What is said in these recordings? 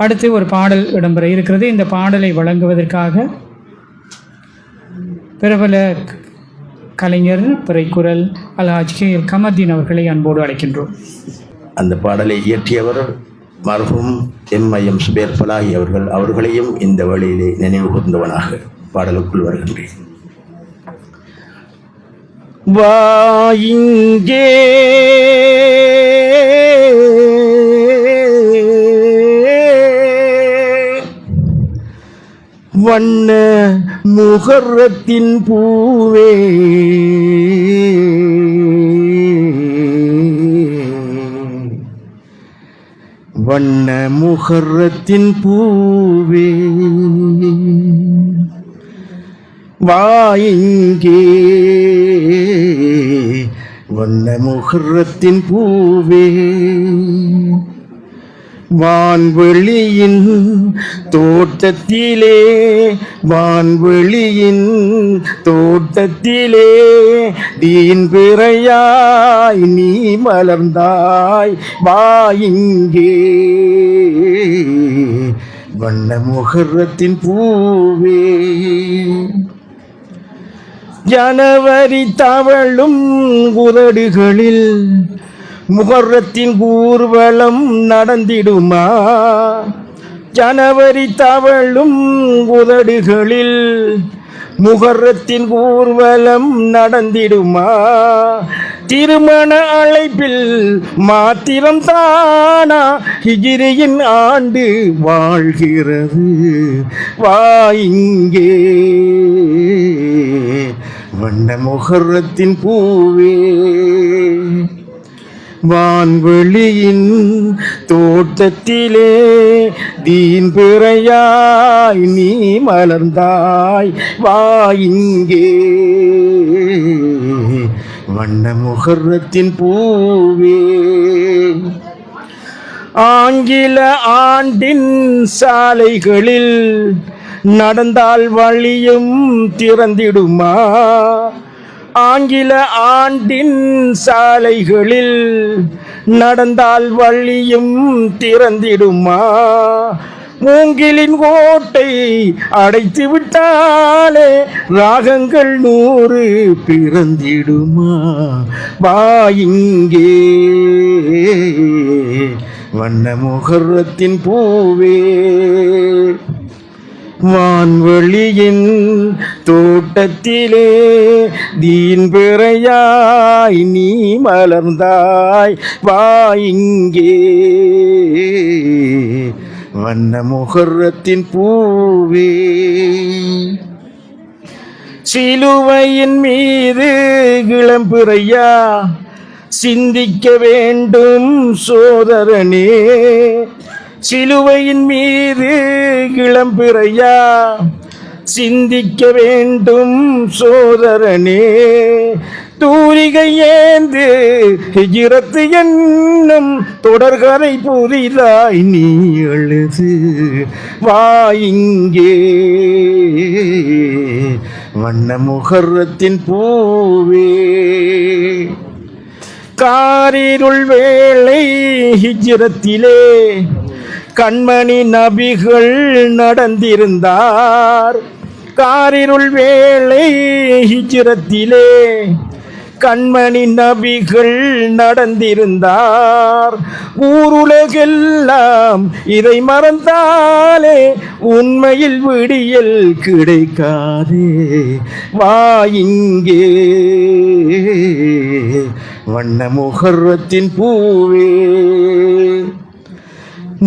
அடுத்து ஒரு பாடல் இடம்பெற இருக்கிறது. இந்த பாடலை வழங்குவதற்காக பிரபல கலைஞர் பிறைக்குரல் அல்ஹாஜ் KL கமர்தீன் அவர்களை அன்போடு அழைக்கின்றோம். அந்த பாடலை இயற்றியவர் மர்ஹூம் MIM சுபேர் ஃபலாஹி அவர்களையும் இந்த வழியிலே நினைவு கூர்ந்தவனாக பாடலுக்குள் வருகின்றேன். வாயிங்கே வண்ண முகர்ரத்தின் பூவே வண்ண முகர்ரத்தின் பூவே வாயிங்கே வண்ண முகர்ரத்தின் பூவே வான்வெளியின் தோட்டத்திலே வான்வெளியின் தோட்டத்திலே தீன் பிறையாய் நீ மலர்ந்தாய் வாயிங்கே வண்ண முகர்ரத்தின் பூவே ஜனவரி தவழும் உதடுகளில் முகர்ரத்தின் ஊர்வலம் நடந்திடுமா ஜனவரி தவழும் உதடுகளில் முகர்ரத்தின் ஊர்வலம் நடந்திடுமா திருமண அழைப்பில் மாத்திரம் தானா ஹிஜ்ரியின் ஆண்டு வாழ்கிறது வாயிங்கே வண்ண முகர்ரத்தின் பூவே வான்வெளியின் தோட்டத்திலே தீன் பிறையாய் நீ மலர்ந்தாய் வாயிங்கே வண்ண முகர்ரத்தின் பூவே ஆங்கில ஆண்டின் சாலைகளில் நடந்தால் வழியும் திறந்திடுமா ஆங்கில ஆண்டின் சாலைகளில் நடந்தால் வழியும் திறந்திடுமா மூங்கிலின் கோட்டை அடைத்து விட்டாலே ராகங்கள் 100 பிறந்திடுமா வாயிங்கே வண்ண முகர்ரத்தின் பூவே வான்வெளியின் தோட்டத்திலே தீன் பிறையாய் நீ மலர்ந்தாய் வாயிங்கே வண்ண முகர்ரத்தின் பூவே சிலுவையின் மீது இளம்பிறையா சிந்திக்க வேண்டும் சோதரனே சிலுவையின் மீது இளம்பிறையா சிந்திக்க வேண்டும் சோதரனே தூரிகை ஏந்து ஹிஜ்ரத் என்னும் தொடர்கதை புதிதாய் நீ எழுது வாயிங்கே வண்ண முகர்ரத்தின் பூவே காரிருள் வேளை ஹிஜ்ரத்திலே கண்மணி நபிகள் நடந்திருந்தார் காரிருள் வேளை ஹிஜ்ரத்திலே கண்மணி நபிகள் நடந்திருந்தார் ஊருலகெல்லாம் இதை மறந்தாலே உண்மையில் விடியல் கிடைக்காதே வாயிங்கே வண்ண முகர்ரத்தின் பூவே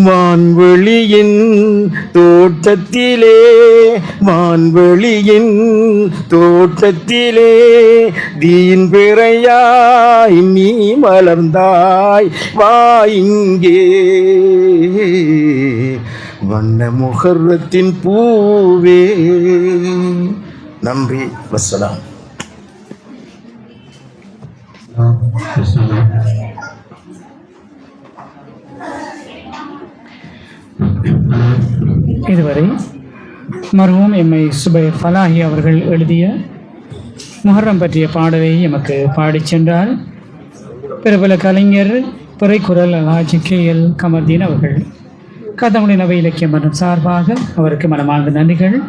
வான்வெளியின் தோட்டத்திலே வான்வெளியின் தோட்டத்திலே தீன் பிறையாய் நீ மலர்ந்தாய் வாயிங்கே வண்ண முகர்ரத்தின் பூவே. நன்றி. வஸ்ஸலாம். இதுவரை மர்ஹூம் MI சுபைர் ஃபலாஹி அவர்கள் எழுதிய முஹர்ரம் பற்றிய பாடலை எமக்கு பாடிச் சென்றார் பிரபல கலைஞர் பிறைக்குரல் அல்ஹாஜ் KL கமர்தீன் அவர்கள். கதவுடைய நவை இலக்கியம் மன்றம் சார்பாக அவருக்கு மனமார்ந்த நன்றிகள்.